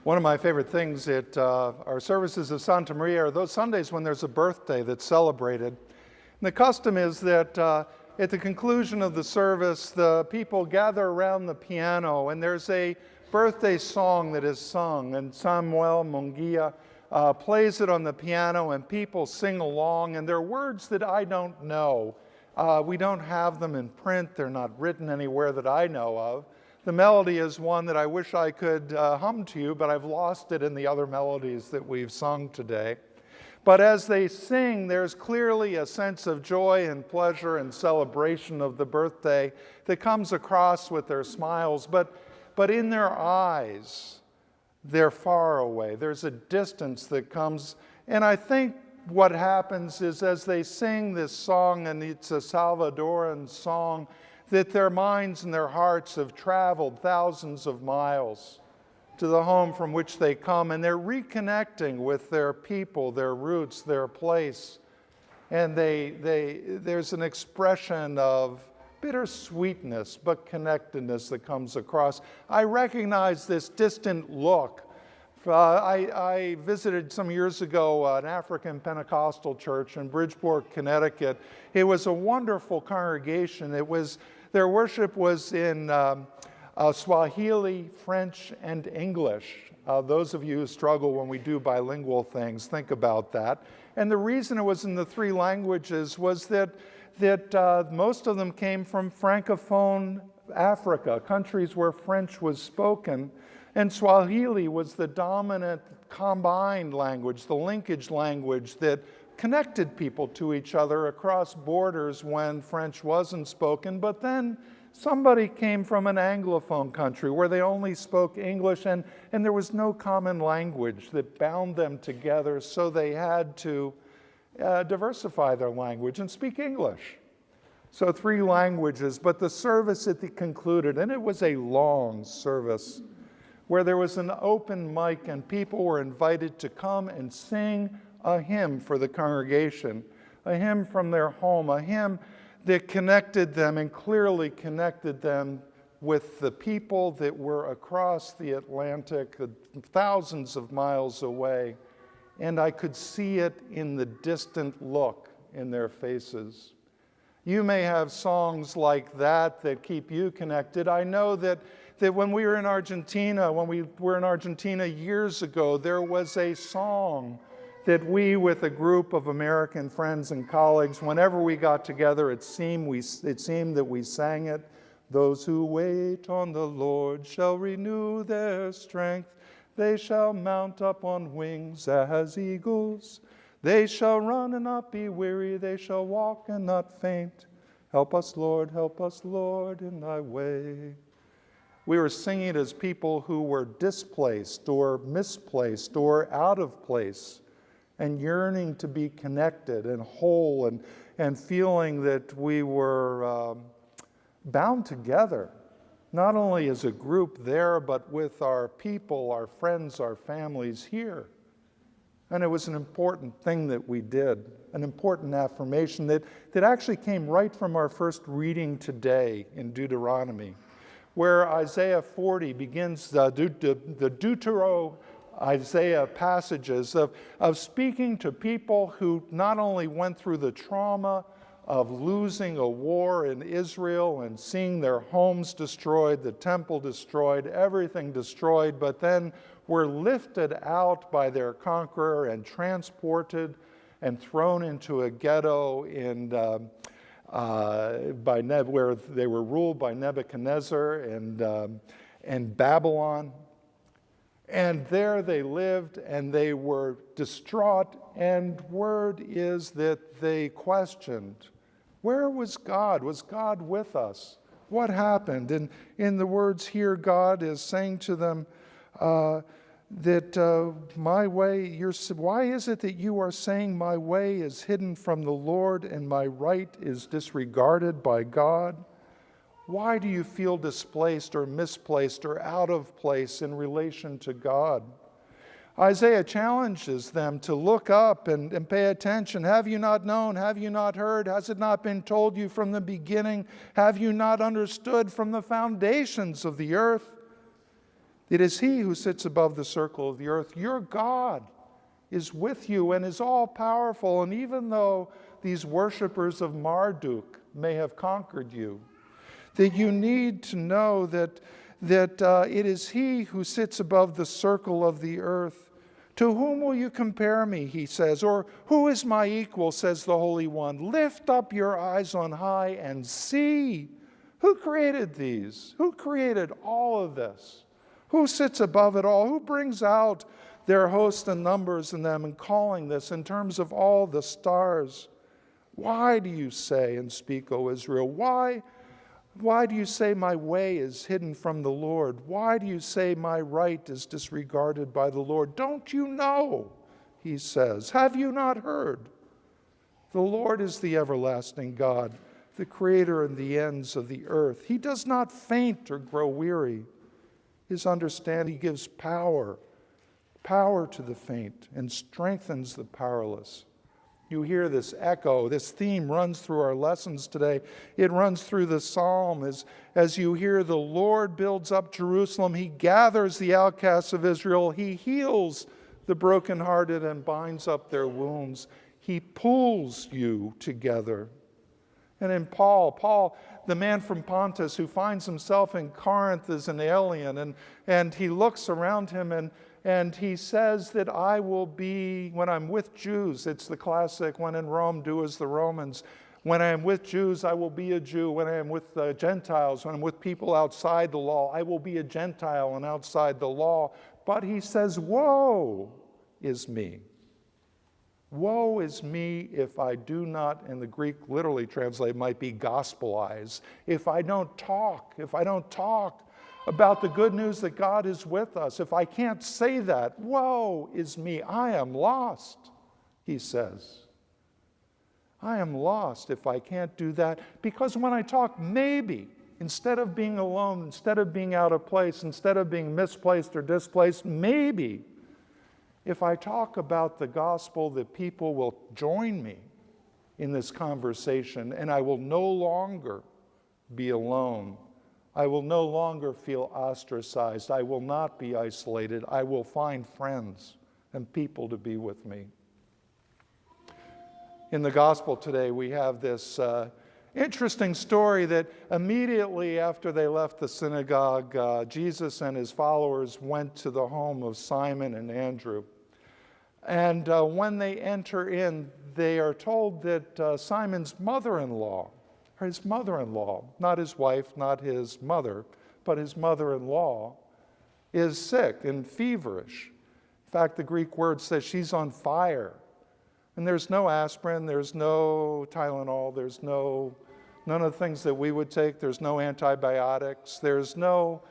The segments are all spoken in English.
One of my favorite things at our services of Santa Maria are those Sundays when there's a birthday that's celebrated. And the custom is that at the conclusion of the service, the people gather around the piano and there's a birthday song that is sung, and Samuel Munguia plays it on the piano and people sing along, and they're words that I don't know. We don't have them in print. They're not written anywhere that I know of. The melody is one that I wish I could hum to you, but I've lost it in the other melodies that we've sung today. But as they sing, there's clearly a sense of joy and pleasure and celebration of the birthday that comes across with their smiles. But in their eyes, they're far away. There's a distance that comes. And I think what happens is as they sing this song, and it's a Salvadoran song, that their minds and their hearts have traveled thousands of miles to the home from which they come, and they're reconnecting with their people, their roots, their place. And there's an expression of bittersweetness, but connectedness that comes across. I recognize this distant look. I visited some years ago an African Pentecostal church in Bridgeport, Connecticut. It was a wonderful congregation. Their worship was in Swahili, French, and English. Those of you who struggle when we do bilingual things, think about that. And the reason it was in the three languages was that most of them came from Francophone Africa, countries where French was spoken. And Swahili was the dominant combined language, the linkage language that connected people to each other across borders when French wasn't spoken. But then somebody came from an Anglophone country where they only spoke English, and there was no common language that bound them together, so they had to diversify their language and speak English. So three languages, but the service concluded, and it was a long service, where there was an open mic and people were invited to come and sing a hymn for the congregation, a hymn from their home, a hymn that connected them and clearly connected them with the people that were across the Atlantic, thousands of miles away. And I could see it in the distant look in their faces. You may have songs like that that keep you connected. I know that when we were in Argentina, years ago, there was a song that we, with a group of American friends and colleagues, whenever we got together, it seemed that we sang it. Those who wait on the Lord shall renew their strength. They shall mount up on wings as eagles. They shall run and not be weary. They shall walk and not faint. Help us, Lord, in thy way. We were singing it as people who were displaced or misplaced or out of place and yearning to be connected and whole and feeling that we were bound together, not only as a group there, but with our people, our friends, our families here. And it was an important thing that we did, an important affirmation that actually came right from our first reading today in Deuteronomy, where Isaiah 40 begins the Deutero-Isaiah passages of speaking to people who not only went through the trauma of losing a war in Israel and seeing their homes destroyed, the temple destroyed, everything destroyed, but then were lifted out by their conqueror and transported and thrown into a ghetto where they were ruled by Nebuchadnezzar and Babylon. And there they lived and they were distraught, and word is that they questioned, where was God? Was God with us? What happened? And in the words here, God is saying to them that my way, why is it that you are saying my way is hidden from the Lord and my right is disregarded by God? Why do you feel displaced or misplaced or out of place in relation to God? Isaiah challenges them to look up and pay attention. Have you not known? Have you not heard? Has it not been told you from the beginning? Have you not understood from the foundations of the earth? It is he who sits above the circle of the earth. Your God is with you and is all-powerful. And even though these worshipers of Marduk may have conquered you, that you need to know that it is he who sits above the circle of the earth. To whom will you compare me, he says, or who is my equal, says the Holy One. Lift up your eyes on high and see. Who created these? Who created all of this? Who sits above it all? Who brings out their host and numbers in them and calling this in terms of all the stars? Why do you say and speak, O Israel? Why do you say my way is hidden from the Lord? Why do you say my right is disregarded by the Lord? Don't you know, he says. Have you not heard? The Lord is the everlasting God, the creator of the ends of the earth. He does not faint or grow weary. His understanding gives power to the faint, and strengthens the powerless. You hear this echo, this theme runs through our lessons today. It runs through the psalm as you hear the Lord builds up Jerusalem. He gathers the outcasts of Israel. He heals the brokenhearted and binds up their wounds. He pulls you together. And in Paul, the man from Pontus who finds himself in Corinth as an alien, and he looks around him and he says that I will be, when I'm with Jews, it's the classic, when in Rome, do as the Romans. When I am with Jews, I will be a Jew. When I am with Gentiles, when I'm with people outside the law, I will be a Gentile and outside the law. But he says, woe is me. Woe is me if I do not, and the Greek literally translated might be gospelize, if I don't talk about the good news that God is with us, if I can't say that, woe is me, I am lost, he says. I am lost if I can't do that, because when I talk, maybe, instead of being alone, instead of being out of place, instead of being misplaced or displaced, maybe, if I talk about the gospel, that people will join me in this conversation, and I will no longer be alone. I will no longer feel ostracized. I will not be isolated. I will find friends and people to be with me. In the gospel today, we have this interesting story that immediately after they left the synagogue, Jesus and his followers went to the home of Simon and Andrew. And when they enter in, they are told that Simon's mother-in-law, not his wife, not his mother, but his mother-in-law, is sick and feverish. In fact, the Greek word says she's on fire. And there's no aspirin, there's no Tylenol, there's none of the things that we would take. There's no antibiotics. There's no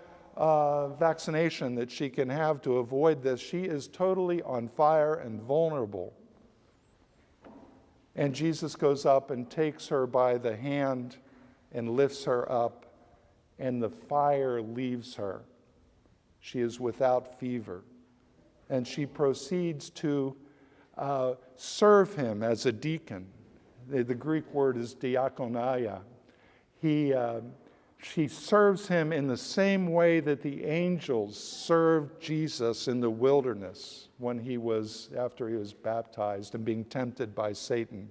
vaccination that she can have to avoid this. She is totally on fire and vulnerable. And Jesus goes up and takes her by the hand and lifts her up, and the fire leaves her. She is without fever. And she proceeds to serve him as a deacon. The Greek word is diakonia. She serves him in the same way that the angels served Jesus in the wilderness after he was baptized and being tempted by Satan.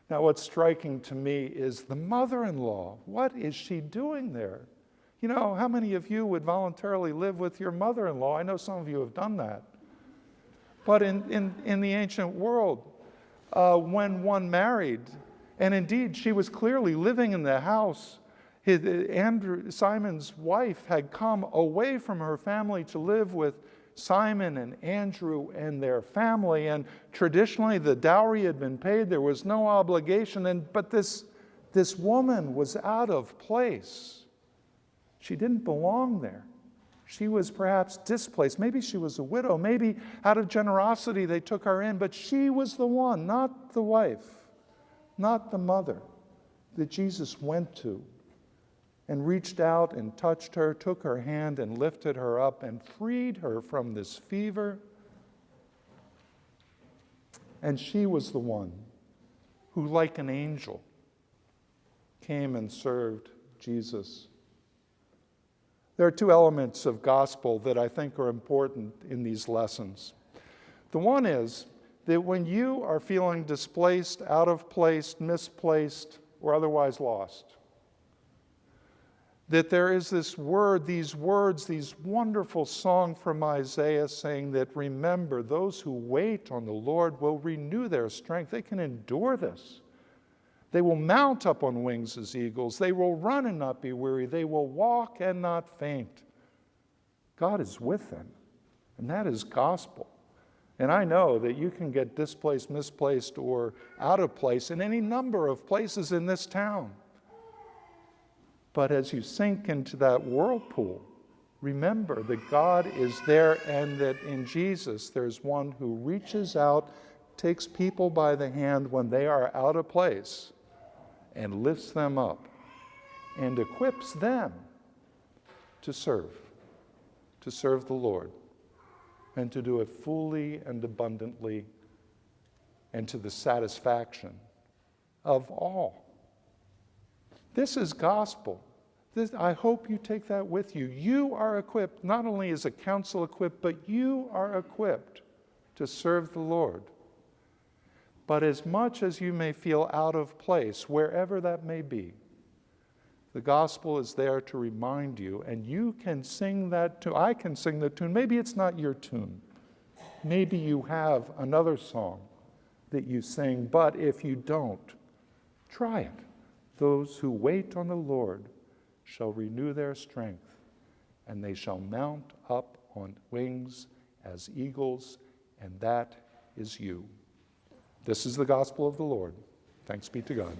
Now, what's striking to me is the mother-in-law. What is she doing there? You know, how many of you would voluntarily live with your mother-in-law? I know some of you have done that. But in the ancient world, when one married, and indeed she was clearly living in the house, Simon's wife had come away from her family to live with Simon and Andrew and their family, and traditionally the dowry had been paid. There was no obligation, but this woman was out of place. She didn't belong there. She was perhaps displaced. Maybe she was a widow. Maybe out of generosity they took her in, but she was the one, not the wife, not the mother, that Jesus went to and reached out and touched her, took her hand and lifted her up and freed her from this fever. And she was the one who, like an angel, came and served Jesus. There are two elements of gospel that I think are important in these lessons. The one is that when you are feeling displaced, out of place, misplaced, or otherwise lost, that there is this word, these words, these wonderful song from Isaiah saying that, remember, those who wait on the Lord will renew their strength. They can endure this. They will mount up on wings as eagles. They will run and not be weary. They will walk and not faint. God is with them, and that is gospel. And I know that you can get displaced, misplaced, or out of place in any number of places in this town. But as you sink into that whirlpool, remember that God is there and that in Jesus there's one who reaches out, takes people by the hand when they are out of place, and lifts them up and equips them to serve the Lord, and to do it fully and abundantly and to the satisfaction of all. This is gospel. I hope you take that with you. You are equipped, not only is a council equipped, but you are equipped to serve the Lord. But as much as you may feel out of place, wherever that may be, the gospel is there to remind you, and you can sing that tune. I can sing the tune. Maybe it's not your tune. Maybe you have another song that you sing, but if you don't, try it. Those who wait on the Lord shall renew their strength, and they shall mount up on wings as eagles, and that is you. This is the gospel of the Lord. Thanks be to God.